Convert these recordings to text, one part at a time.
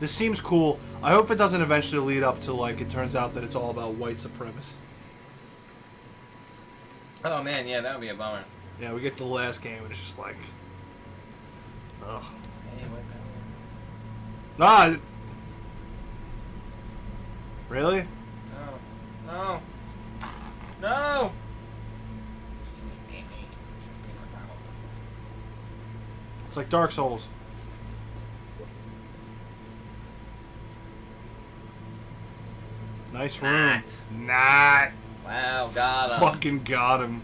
This seems cool. I hope it doesn't eventually lead up to, like, it turns out that it's all about white supremacy. Oh man, yeah, that would be a bummer. Yeah, we get to the last game and it's just like... Ugh. Hey, what Nah! Really? No. No. No! It's like Dark Souls. Nice room. Not. Wow, got him. Fucking got him.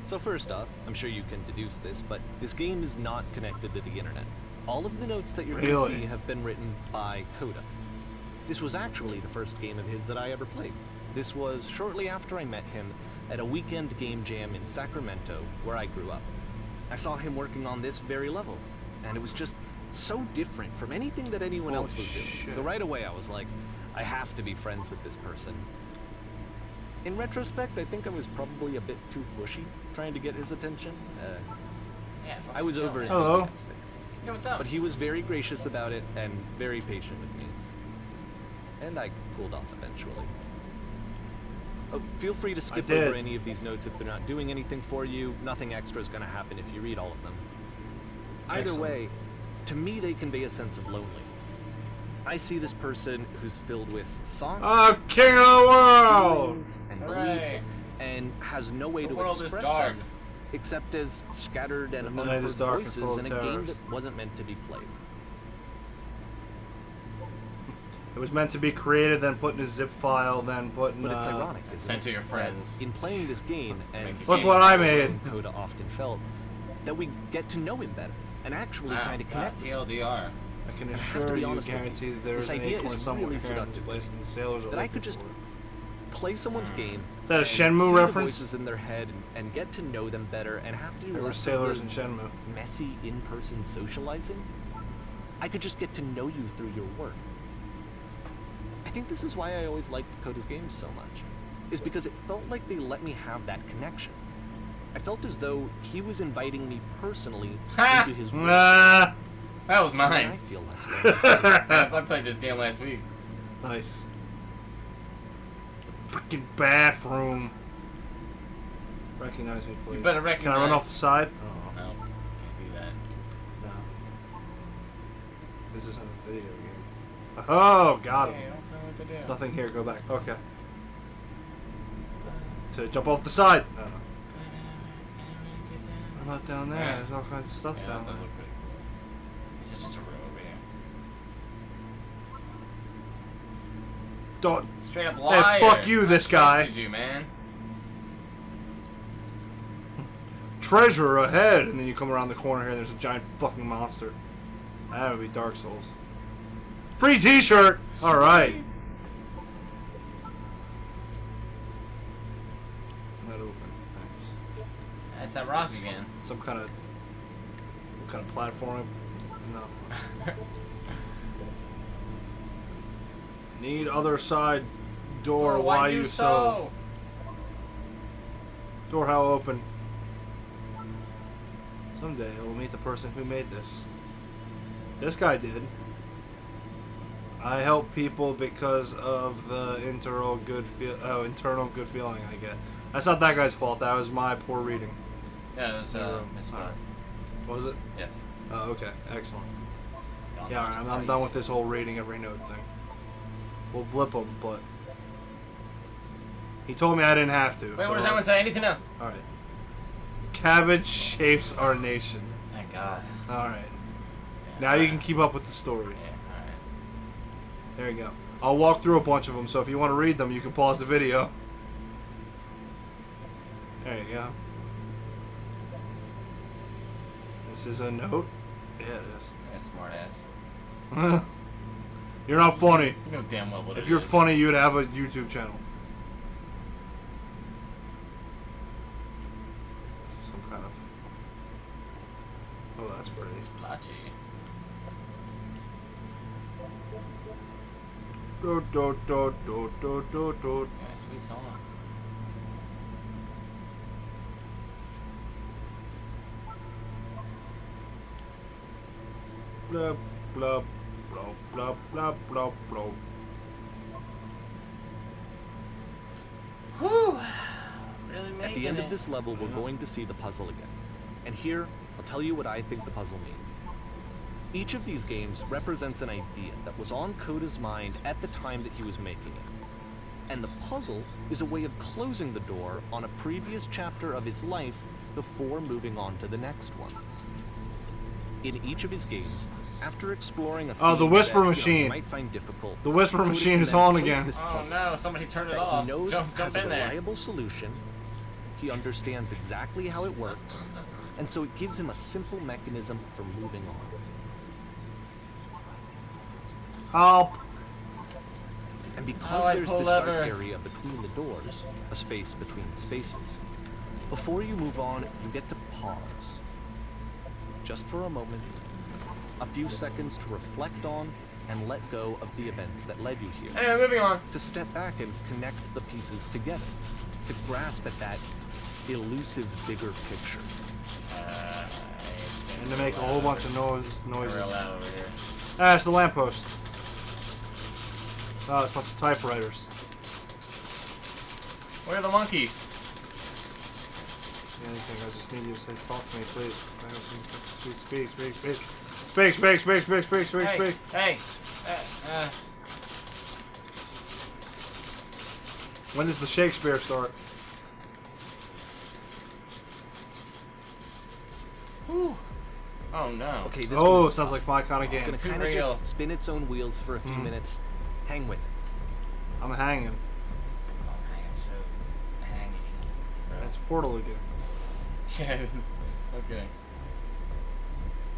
So first off, I'm sure you can deduce this, but this game is not connected to the internet. All of the notes that you're going to see have been written by Coda. This was actually the first game of his that I ever played. This was shortly after I met him at a weekend game jam in Sacramento, where I grew up. I saw him working on this very level, and it was just so different from anything that anyone else was doing. So right away I was like, I have to be friends with this person. In retrospect, I think I was probably a bit too pushy, trying to get his attention. Yeah, I was over Hello. enthusiastic. Hey, what's up? But he was very gracious about it and very patient with me. And I cooled off eventually. Oh, feel free to skip over any of these notes if they're not doing anything for you. Nothing extra is going to happen if you read all of them. Either way, to me they convey a sense of loneliness. I see this person who's filled with thoughts, king of the world, feelings, and beliefs, and has no way to express them except as scattered and unheard voices in a game that wasn't meant to be played. It was meant to be created, then put in a zip file, then put in. But it's ironic, sent to your friends. In playing this game, and look what I made. Coda often felt that we get to know him better and actually kind of connect. TLDR. I can assure you, guarantee that there's an acorn somewhere here in this place, and the sailors are that I could just play someone's game. Is that a Shenmue reference? Voices in their head and get to know them better and have to do there were sailors in Shenmue. Messy in-person socializing. I could just get to know you through your work. I think this is why I always liked Coda's games so much, is because it felt like they let me have that connection. I felt as though he was inviting me personally into his world. That was mine. I feel less lonely. I played this game last week. Nice. The freaking bathroom. Recognize me, please. You better recognize. Can I run off the side? Oh. No, can't do that. No. This isn't a video game. Oh, got him. Hey, don't tell me what to do. There's nothing here. Go back. Okay. To jump off the side. No. What about down there? There's all kinds of stuff down there. This is just a room over here. Don't. Straight up liar. Hey, fuck you, this guy. You, man. Treasure ahead, and then you come around the corner here and there's a giant fucking monster. That would be Dark Souls. Free T-shirt. All right. Not open. Thanks. That's that rock again. Some kind of. What kind of platform? No. Need other side door. Why you so? Door how open? Someday we'll meet the person who made this. This guy did. I help people because of the internal good feeling I get. That's not that guy's fault. That was my poor reading. Yeah, that's Miss Miller. Was it? Yes. Oh, okay. Excellent. Yeah, I'm done with this whole reading every note thing. We'll blip him, but he told me I didn't have to. Wait, what does that one say? I need to know. All right. Cabbage shapes our nation. Thank God. All right. Now you can keep up with the story. Yeah, all right. There you go. I'll walk through a bunch of them, so if you want to read them, you can pause the video. There you go. This is a note. Yeah, it is. Yeah, smart ass. You're not funny. You know damn well what it is. If you're funny, you'd have a YouTube channel. This is some kind of... Oh, that's pretty. Splotchy. Do, do, do, do, do, do, do. Yeah, sweet song. Blah, blub, blub, blub, blub, blub, blub. Whew. Really making At the end it. of this level, we're going to see the puzzle again. And here, I'll tell you what I think the puzzle means. Each of these games represents an idea that was on Coda's mind at the time that he was making it. And the puzzle is a way of closing the door on a previous chapter of his life before moving on to the next one. In each of his games, after exploring a Oh, the theme Whisper that, Machine. you might find difficult, The Whisper Coda Machine can is then on place again. this Oh puzzle no, somebody turned it that off. he knows Jump has a in there. reliable solution, he understands exactly how it works, and so it gives him a simple mechanism for moving on. Help! And because Oh, I there's pull this dark lever. area between the doors, a space between spaces, before you move on, you get to pause. Just for a moment, a few seconds to reflect on and let go of the events that led you here. Anyway, moving on. To step back and connect the pieces together. To grasp at that elusive bigger picture. And to make a whole bunch of noises. Real loud over here. Ah, it's the lamppost. Oh, it's a bunch of typewriters. Where are the monkeys? Anything, I just need you to say, talk to me, please. I have some, speak, speak, speak. Speak, speak, speak, speak, speak, speak, Hey, speak. hey. When does the Shakespeare start? Whew. Oh no. Okay, this Oh, it one's sounds like my kind of It's game. gonna Too kind of real. just spin its own wheels for a few minutes. Hang with it. I'm hanging. Oh man, it's so hanging. It's Portal again. Yeah. Okay.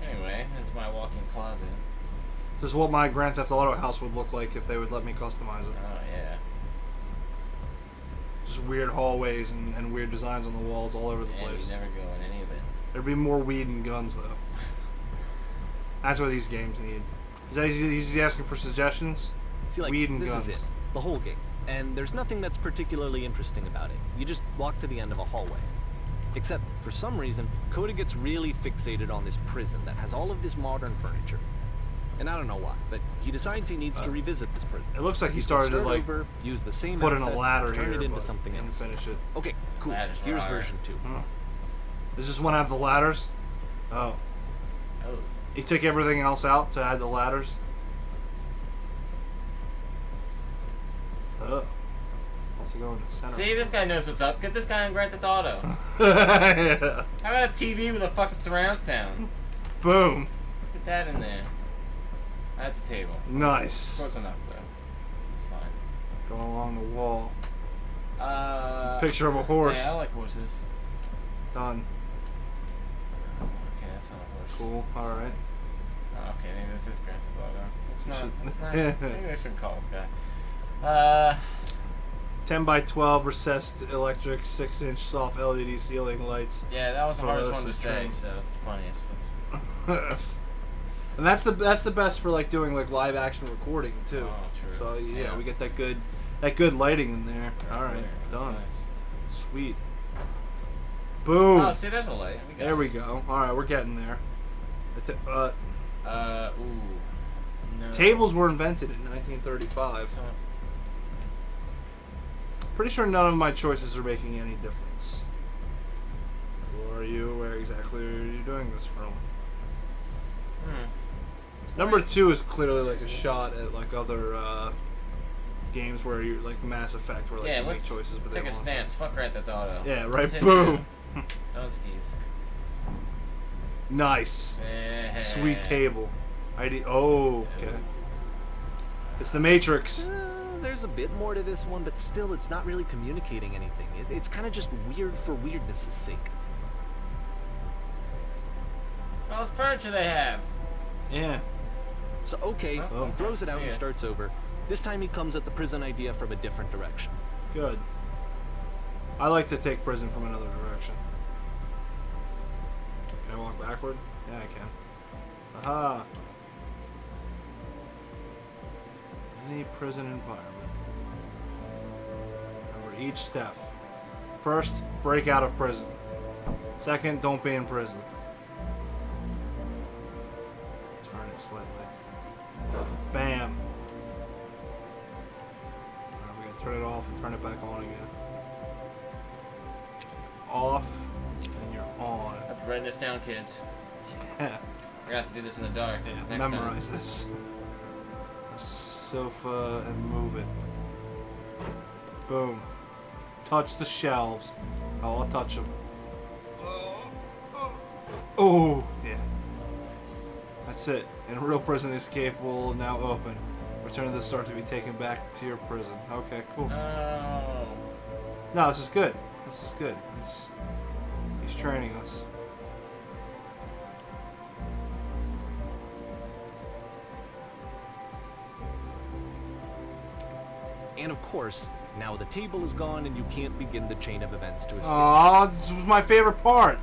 Anyway, that's my walk-in closet. This is what my Grand Theft Auto house would look like if they would let me customize it. Oh yeah. Just weird hallways and weird designs on the walls all over the And place. you never go in any of it. There'd be more weed and guns, though. That's what these games need. Is that he's asking for suggestions? See, like, Weed and this guns. is it. The whole game. And there's nothing that's particularly interesting about it. You just walk to the end of a hallway. Except, for some reason, Coda gets really fixated on this prison that has all of this modern furniture. And I don't know why, but he decides he needs to revisit this prison. It looks like he He's gonna started to, start like, over, use the same put in a assets, ladder turn here, it into but something didn't else. finish it. Okay, cool. Ladders were Here's higher. version 2. Does this one have the ladders? Oh. Oh. He took everything else out to add the ladders? Oh. Also go in the center. See, this guy knows what's up. Get this guy on Grand Theft Auto. Yeah. How about a TV with a fucking surround sound? Boom. Let's get that in there. That's a table. Nice. Close enough, though. It's fine. Going along the wall. Picture of a horse. Yeah, I like horses. Done. Okay, that's not a horse. Cool. Alright. Oh, okay, maybe this is Grand Theft Auto. It's not. Should- It's not. Maybe I shouldn't call this guy. 10 by 12 recessed electric 6-inch soft LED ceiling lights. Yeah, that was the For hardest those one to who say, trim. so it's the funniest. And that's the best for like doing like live action recording too. Oh, true. So yeah, Yeah. we get that good lighting in there. All right, That's done. nice. Sweet. Boom. Oh, see, there's a light. There we go. All right, we're getting there. Ooh. No. Tables were invented in 1935. Pretty sure none of my choices are making any difference. Who are you? Where exactly are you doing this from? Number 2 is clearly like a shot at like other games where you like Mass Effect, where like Yeah, you make let's choices, but take they a won't. stance. Fuck Grand Theft Auto. Yeah, right. Let's hit Boom. you. Don't skis. Nice. Eh. Sweet table. Oh, okay. It's the Matrix. There's a bit more to this one, but still, it's not really communicating anything. It's kind of just weird for weirdness' sake. All this furniture they have. Yeah. So, okay, Oh, he throws it out see and ya. starts over. This time he comes at the prison idea from a different direction. Good. I like to take prison from another direction. Can I walk backward? Yeah, I can. Aha. Any prison environment. Remember each step. First, break out of prison. Second, don't be in prison. Turn it slightly. Bam. Alright, we gotta turn it off and turn it back on again. Off, and you're on. I have to write this down, kids. Yeah. I got to do this in the dark. Yeah, next memorize time. this. Sofa and move it. Boom. Touch the shelves. Oh, I'll touch them. Oh, yeah. That's it. And a real prison escape will now open. Return to the start to be taken back to your prison. Okay, cool. Oh. No, this is good. This is good. He's training us. And of course, now the table is gone and you can't begin the chain of events to escape. Aw, this was my favorite part.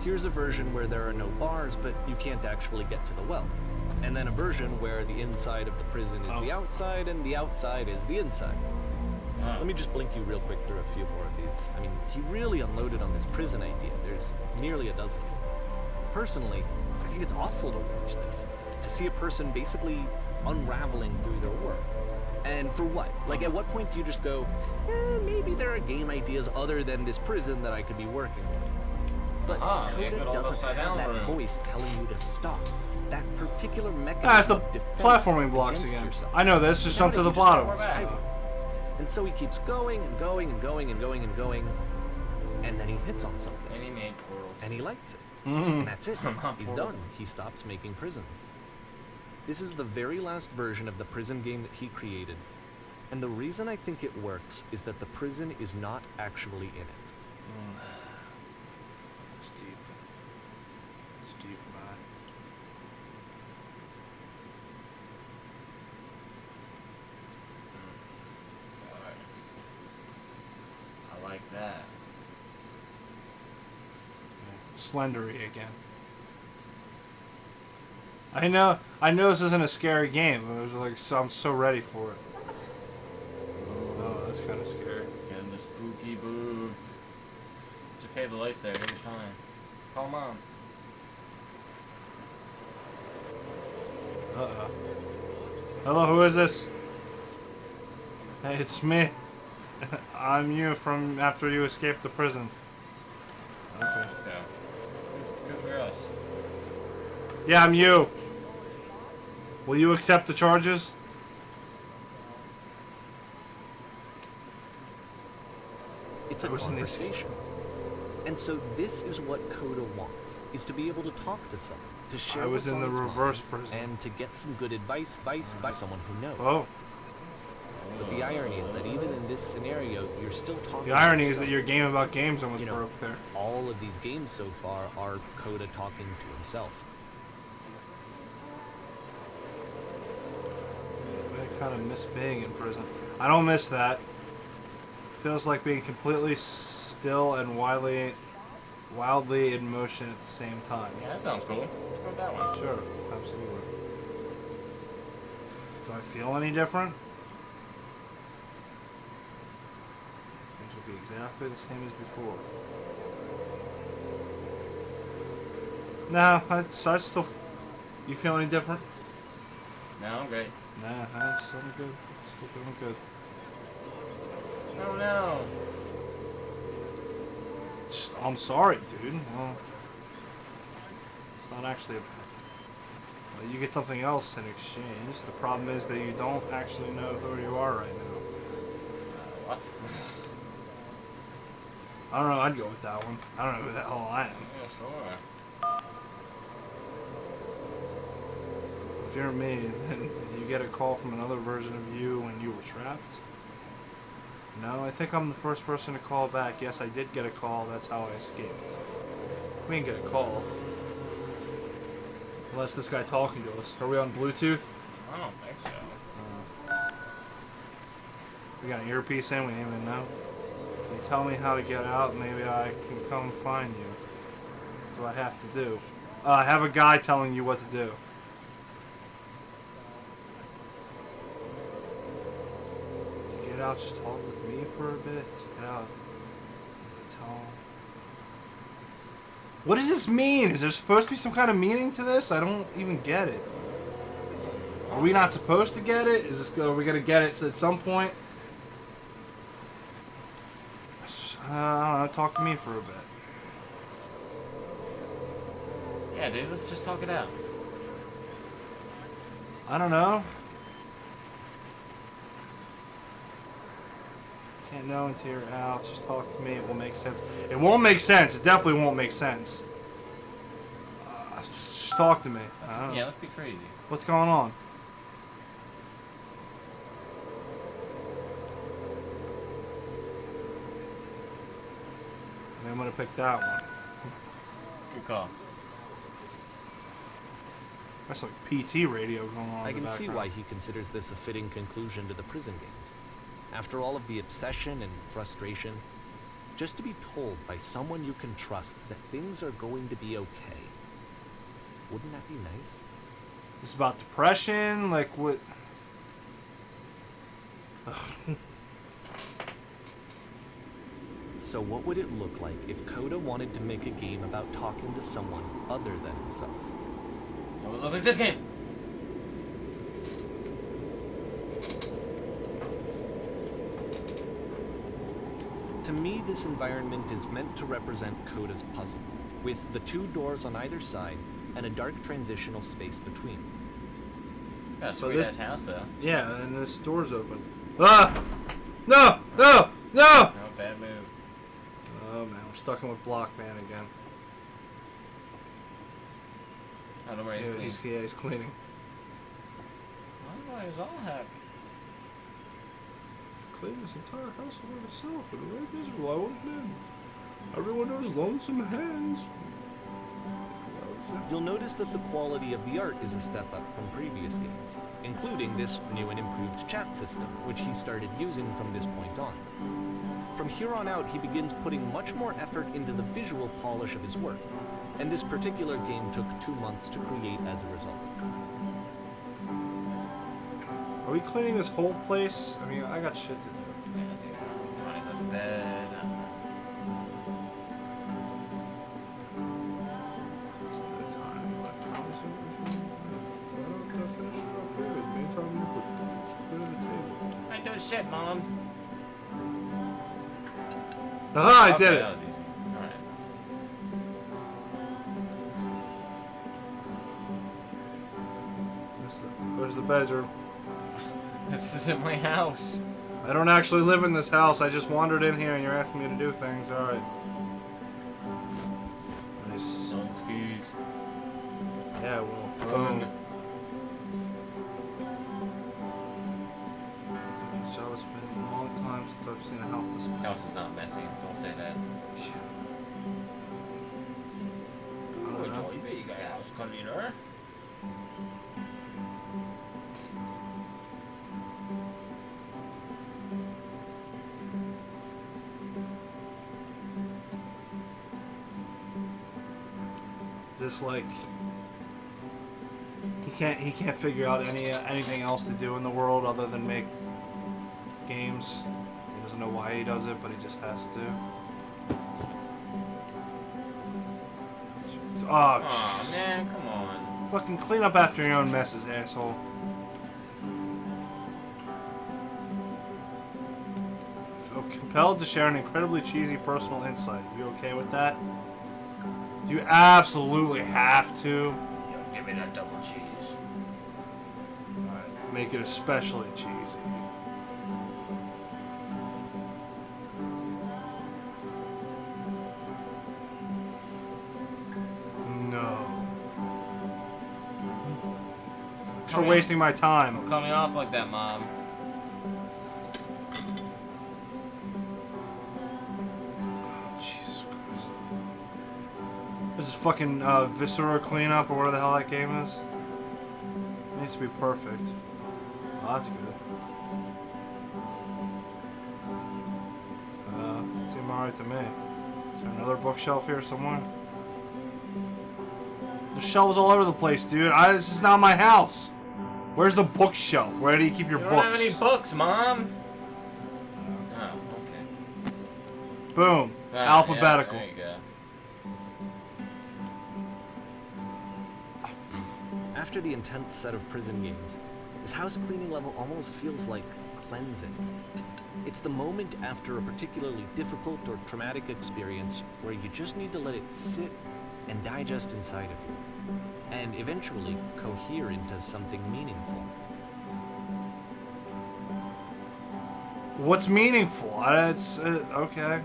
Here's a version where there are no bars, but you can't actually get to the well. And then a version where the inside of the prison is the outside and the outside is the inside. Let me just blink you real quick through a few more of these. I mean, he really unloaded on this prison idea. There's nearly a dozen. Personally, I think it's awful to watch this. To see a person basically unraveling through their work. And for what? Like, at what point do you just go, maybe there are game ideas other than this prison that I could be working with? But Coda doesn't have that voice telling you to stop. That particular mechanism Ah, it's the of defense platforming blocks against again. yourself. I know this, just jump to the bottom. And so he keeps going and going and going and going and going, and then he hits on something. And he made world. And he likes it. Mm-hmm. And that's it. He's done. He stops making prisons. This is the very last version of the prison game that he created. And the reason I think it works is that the prison is not actually in it. It's deep. It's deep, man. I like that. Slendery again. I know this isn't a scary game, but it was like, so I'm so ready for it. Oh, that's kind of scary. Get in the spooky booth. It's okay, the light's there, you'll be fine. Call Mom. Uh-oh. Hello, who is this? Hey, it's me. I'm you from after you escaped the prison. Okay. Okay. Good for us. Yeah, I'm you. Will you accept the charges? It's a conversation. And so this is what Coda wants, is to be able to talk to someone, to share I was what's in on the his reverse mind, prison. and to get some good advice by someone who knows. Oh. But the irony is that even in this scenario, you're still talking. The irony is yourself. that your game about games almost You know, broke there. all of these games so far are Coda talking to himself. I kind of miss being in prison. I don't miss that. Feels like being completely still and wildly in motion at the same time. Yeah, that sounds cool. Let's go with that one. Sure, absolutely. Do I feel any different? Things will be exactly the same as before. No, I still. You feel any different? No, I'm great. Nah, I'm still good. Still doing good. Oh no. I'm sorry, dude. Well, it's not actually you get something else in exchange. The problem is that you don't actually know who you are right now. What? I don't know. I'd go with that one. I don't know who the hell I am. Yeah, sure. If you're me, then you get a call from another version of you when you were trapped. No, I think I'm the first person to call back. Yes, I did get a call. That's how I escaped. We didn't get a call. Unless this guy talking to us. Are we on Bluetooth? I don't think so. We got an earpiece in. We didn't even know. You tell me how to get out. Maybe I can come find you. What do I have to do? Have a guy telling you what to do. To get out, just talk with me for a bit. To get out. To tell. What does this mean? Is there supposed to be some kind of meaning to this? I don't even get it. Are we not supposed to get it? Is this? Are we gonna get it at some point? I don't know. Talk to me for a bit. Yeah, dude, let's just talk it out. I don't know. Can't know until you're out. Just talk to me. It will make sense. It won't make sense. It definitely won't make sense. Just talk to me. Yeah, let's be crazy. What's going on? I'm gonna pick that one. Good call. That's like PT radio going on. I in the can see background. why he considers this a fitting conclusion to the prison games. After all of the obsession and frustration, just to be told by someone you can trust that things are going to be okay. Wouldn't that be nice? It's about depression, like what? So what would it look like if Coda wanted to make a game about talking to someone other than himself? It would look like this game. To me, this environment is meant to represent Coda's puzzle, with the 2 doors on either side and a dark transitional space between. Got a So sweet this- ass house though. Yeah, and this door's open. Ah! No! No! No! No, bad move. Oh man, we're stuck in with Blockman again. I don't know where he's clean. He's cleaning. Oh, he's all heck. Clean this entire house all by myself, and very miserable. I would have been. Everyone knows lonesome hands. You'll notice that the quality of the art is a step up from previous games, including this new and improved chat system, which he started using from this point on. From here on out, he begins putting much more effort into the visual polish of his work, and this particular game took 2 months to create as a result. Are we cleaning this whole place? I mean, I got shit to do. Yeah, dude. I'm trying to go to bed. It's a good time. But I'll finish it up here. Meantime, you put clear the table. I ain't doing shit, Mom. Aha! I Okay, did that it. was easy. Alright. Where's the bedroom? This isn't my house. I don't actually live in this house. I just wandered in here and you're asking me to do things. Alright. Nice. No excuse. Yeah, well. Boom. So it's been a long time since I've seen a house this This way. house is not messy. Don't say that. I don't know. Joey, you got a house cleaner. This like he can't figure out anything else to do in the world other than make games. He doesn't know why he does it, but he just has to. Oh, Aw, jeez. man, come on. Fucking clean up after your own messes, asshole. I feel compelled to share an incredibly cheesy personal insight. You okay with that? You absolutely have to. Yo, give me that double cheese. Alright, make it especially cheesy. No. Thanks for wasting my time. Don't cut me off like that, Mom. Jesus Christ. This is fucking Viscera cleanup or whatever the hell that game is. It needs to be perfect. Oh, that's good. Seemed alright to me. Is there another bookshelf here somewhere? There's shelves all over the place, dude. This is not my house. Where's the bookshelf? Where do you keep your You books? don't have any books, Mom. Oh, okay. Boom. Ah, Alphabetical. Yeah, there you go. After the intense set of prison games, This house cleaning level almost feels like cleansing. It's the moment after a particularly difficult or traumatic experience where you just need to let it sit and digest inside of you, and eventually cohere into something meaningful. What's meaningful? It's okay.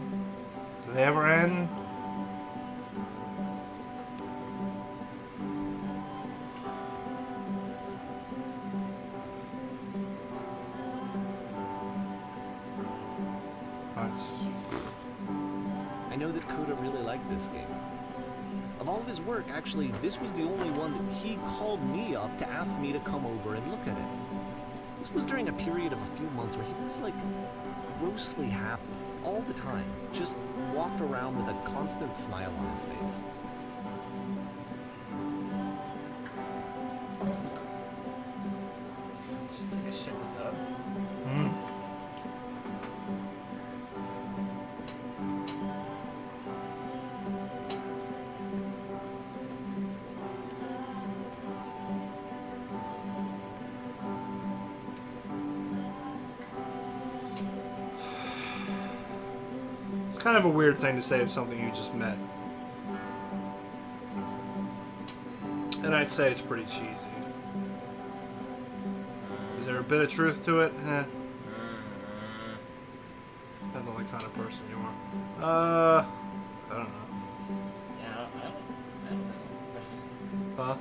Do they ever end? I know that Coda really liked this game. Of all of his work, actually, this was the only one that he called me up to ask me to come over and look at it. This was during a period of a few months where he was, like, grossly happy all the time. Just walked around with a constant smile on his face. Just take a shit in the tub. It's kind of a weird thing to say of something you just met. And I'd say it's pretty cheesy. Is there a bit of truth to it? Depends on the kind of person you are. I don't know. Yeah, I don't know. Huh?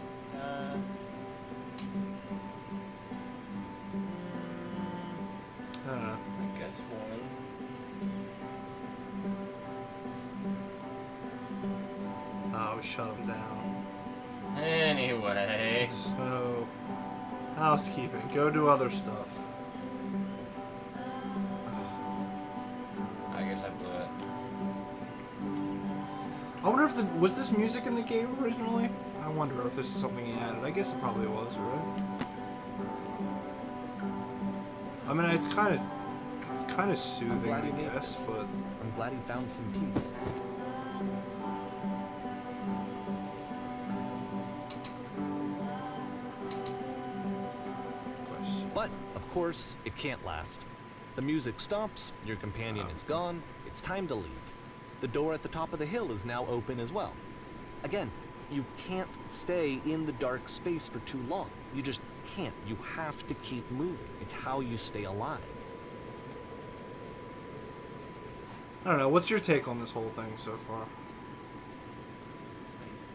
I don't know. I guess one. Oh, shut him down. Anyway. So, housekeeping. Go do other stuff. I guess I blew it. I wonder if was this music in the game originally? I wonder if this is something he added. I guess it probably was, right? I mean, it's kind of soothing, I guess, but I'm glad he found some peace. But, of course, it can't last. The music stops, your companion is gone, it's time to leave. The door at the top of the hill is now open as well. Again, you can't stay in the dark space for too long. You just can't. You have to keep moving. It's how you stay alive. I don't know. What's your take on this whole thing so far? I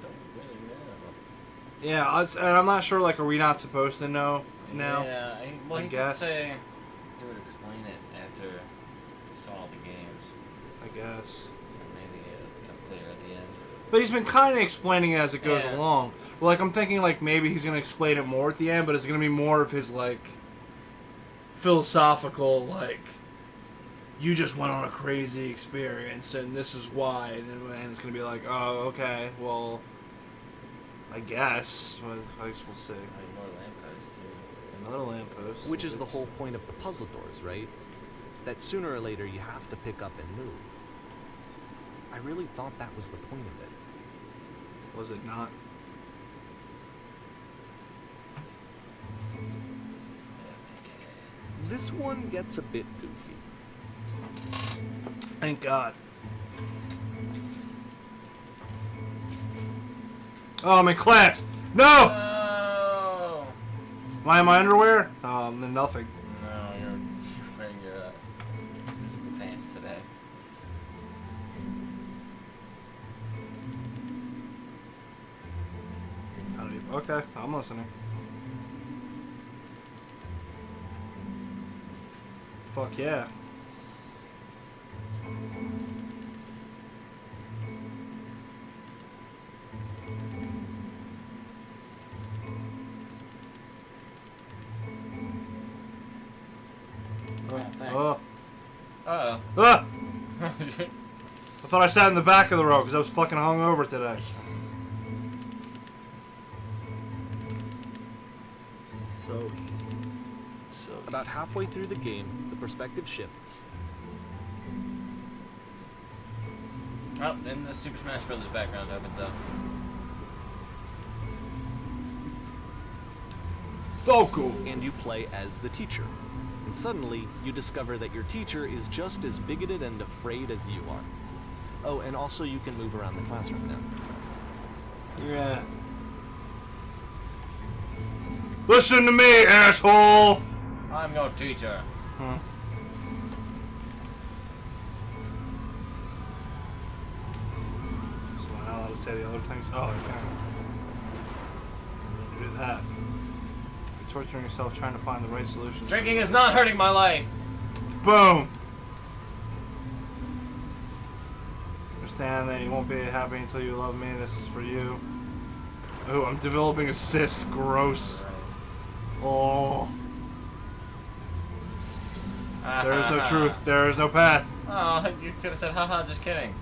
don't really know. Yeah, and I'm not sure, like, are we not supposed to know now? Yeah, well, I he guess. could say he would explain it after he saw all the games. I guess. So maybe it'll become clear at the end. But he's been kind of explaining it as it goes Yeah. along. Well, like, I'm thinking, like, maybe he's going to explain it more at the end, but it's going to be more of his, like, philosophical, like, you just went on a crazy experience, and this is why, and it's going to be like, oh, okay, well, I guess. Well, I guess we'll see. More lampposts, too. Another lamppost. Which is the whole point of the puzzle doors, right? That sooner or later you have to pick up and move. I really thought that was the point of it. Was it not? This one gets a bit goofy. Thank God. Oh, I'm in class! No! Oh! Am I in my underwear? Then nothing. No, you're wearing your musical pants today. I don't even, okay, I'm listening. Fuck yeah. Thanks. Oh. Uh-oh. Ah! I thought I sat in the back of the row because I was fucking hungover today. So easy. So About halfway through the game, the perspective shifts. Oh, then the Super Smash Bros. Background opens up. So cool. And you play as the teacher. And suddenly, you discover that your teacher is just as bigoted and afraid as you are. Oh, and also you can move around the classroom now. Yeah. Listen to me, asshole! I'm your teacher. Huh. So am I not allowed to say the other things? Oh, I can. Do that. You're torturing yourself trying to find the right solution. Drinking is not hurting my life. Boom! Understand that you won't be happy until you love me. This is for you. Oh, I'm developing a cyst. Gross. Oh. There is no truth. There is no path. Oh, you could have said, haha, just kidding.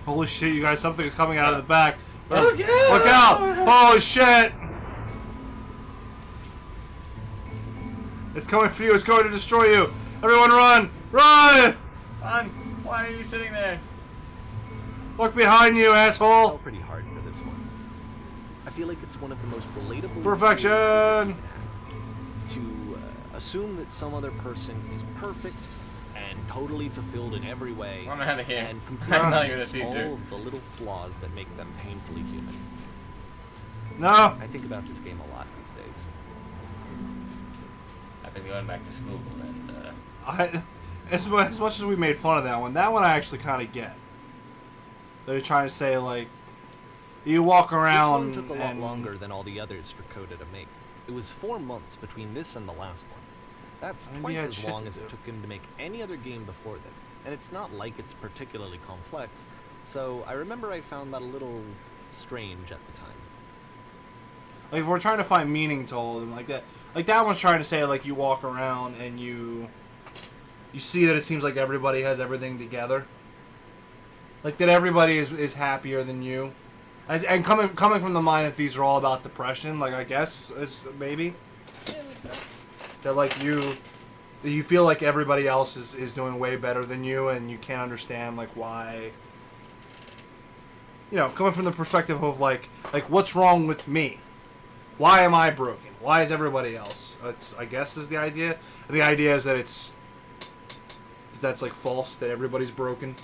Holy shit, you guys, something is coming out of the back. Look out! Look out! Holy shit! It's coming for you. It's going to destroy you. Everyone run! Run! Run! Why are you sitting there? Look behind you, I asshole! felt pretty hard for this one. I feel like it's one of the most relatable Perfection! experiences to assume that some other person is perfect and totally fulfilled in every way, I'm out of here. and I'm not even a completely teacher. all of the little flaws that make them painfully human. No! I think about this game a lot these days. I've been going back to school and, As much as we made fun of that one I actually kind of get. They're trying to say, like, you walk around This one took a lot and... longer than all the others for Coda to make. It was 4 months between this and the last one. That's Maybe twice I had as shit long to as do. it took him to make any other game before this. And it's not like it's particularly complex, so I remember I found that a little strange at the time. Like, if we're trying to find meaning to all of them, like that one's trying to say, like, you walk around and you see that it seems like everybody has everything together. Like, that everybody is happier than you. And coming from the mind that these are all about depression, like, I guess, is maybe. That, like, you feel like everybody else is doing way better than you, and you can't understand, like, why. You know, coming from the perspective of, like what's wrong with me? Why am I broken? Why is everybody else? That's, I guess, is the idea. And the idea is that that's, like, false, that everybody's broken.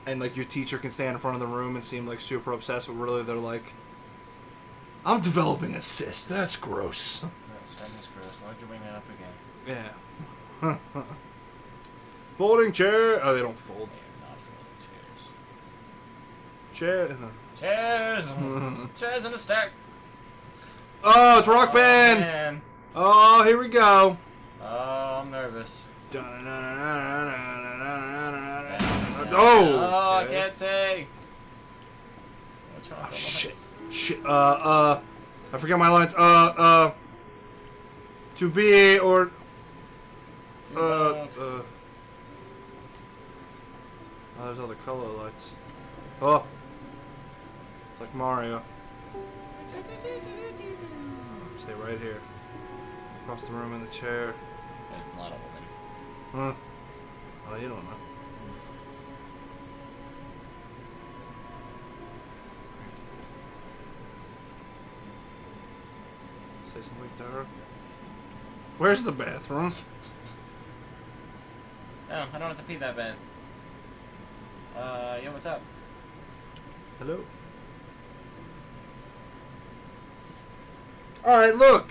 And, like, your teacher can stand in front of the room and seem, like, super obsessed, but really they're like, I'm developing a cyst. That's gross. Goodness gross. Why'd you bring that up again? Yeah. Folding chair. Oh, they don't fold. They are not folding chairs. Chair. Chairs! Chairs in a stack! Oh, it's Rock Band. Man. Oh, here we go. Oh, I'm nervous. Oh, I can't say. Oh, shit. Shit. I forgot my lines. To be or. Oh, there's all the color lights. Oh. It's like Mario. Stay right here. Across the room in the chair. There's not a woman. Huh? Oh, you don't know. Say something to her. Where's the bathroom? Oh, I don't have to pee that bad. Yo, what's up? Hello? Alright, look!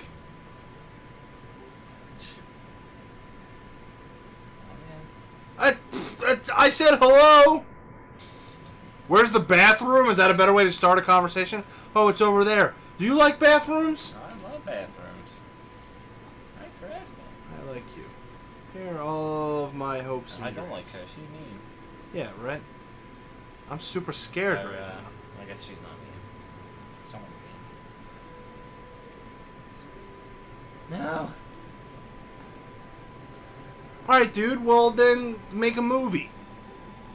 I said hello! Where's the bathroom? Is that a better way to start a conversation? Oh, it's over there. Do you like bathrooms? I love bathrooms. Thanks for asking. I like you. Here are all of my hopes and I don't like dreams. her. She's mean. Yeah, right? I'm super scared right now. I guess she's not mean. Someone's mean. No. Alright, dude, well then make a movie.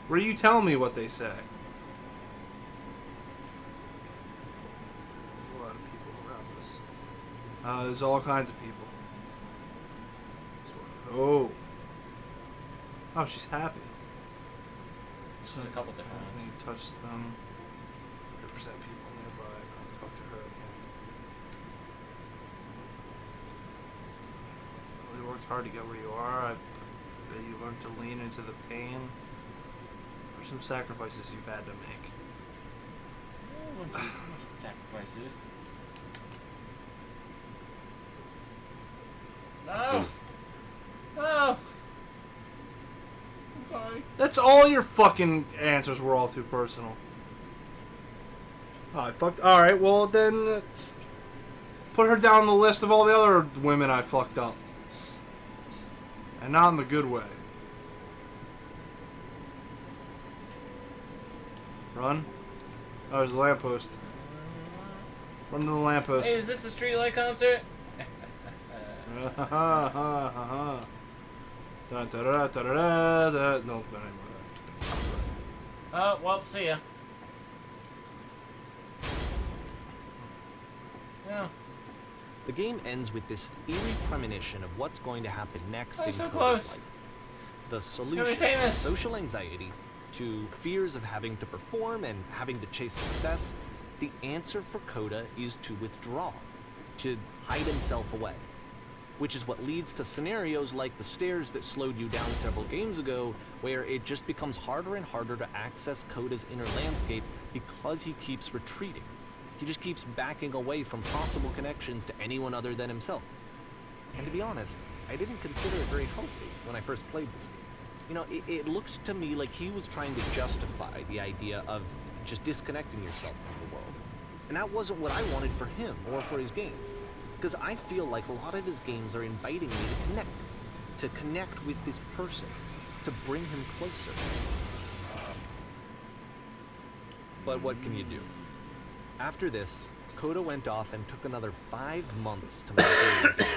Where you tell me what they say. There's a lot of people around us. There's all kinds of people. Oh. Oh, she's happy. There's a couple different Let me ones. touch them. Represent people nearby. I'll talk to her again. It's hard to get where you are. I bet you learned to lean into the pain. What are some sacrifices you've had to make? Sacrifices. No! No! I'm sorry. That's all your fucking answers were all too personal. Oh, I fucked. Alright, well then let's put her down the list of all the other women I fucked up. And not in the good way. Run. Oh, there's a lamppost. Run to the lamppost. Hey, is this the Streetlight concert? Dun, da, da, da, da, da, da. No, not anymore. Oh, well, see ya. Yeah. The game ends with this eerie premonition of what's going to happen next I'm in so Coda's close. life. The gonna be solution to famous. social anxiety, to fears of having to perform and having to chase success, the answer for Coda is to withdraw, to hide himself away. Which is what leads to scenarios like the stairs that slowed you down several games ago, where it just becomes harder and harder to access Coda's inner landscape because he keeps retreating. He just keeps backing away from possible connections to anyone other than himself. And to be honest, I didn't consider it very healthy when I first played this game. You know, it looked to me like he was trying to justify the idea of just disconnecting yourself from the world. And that wasn't what I wanted for him or for his games. Because I feel like a lot of his games are inviting me to connect with this person, to bring him closer. But what can you do? After this, Coda went off and took another 5 months to make it.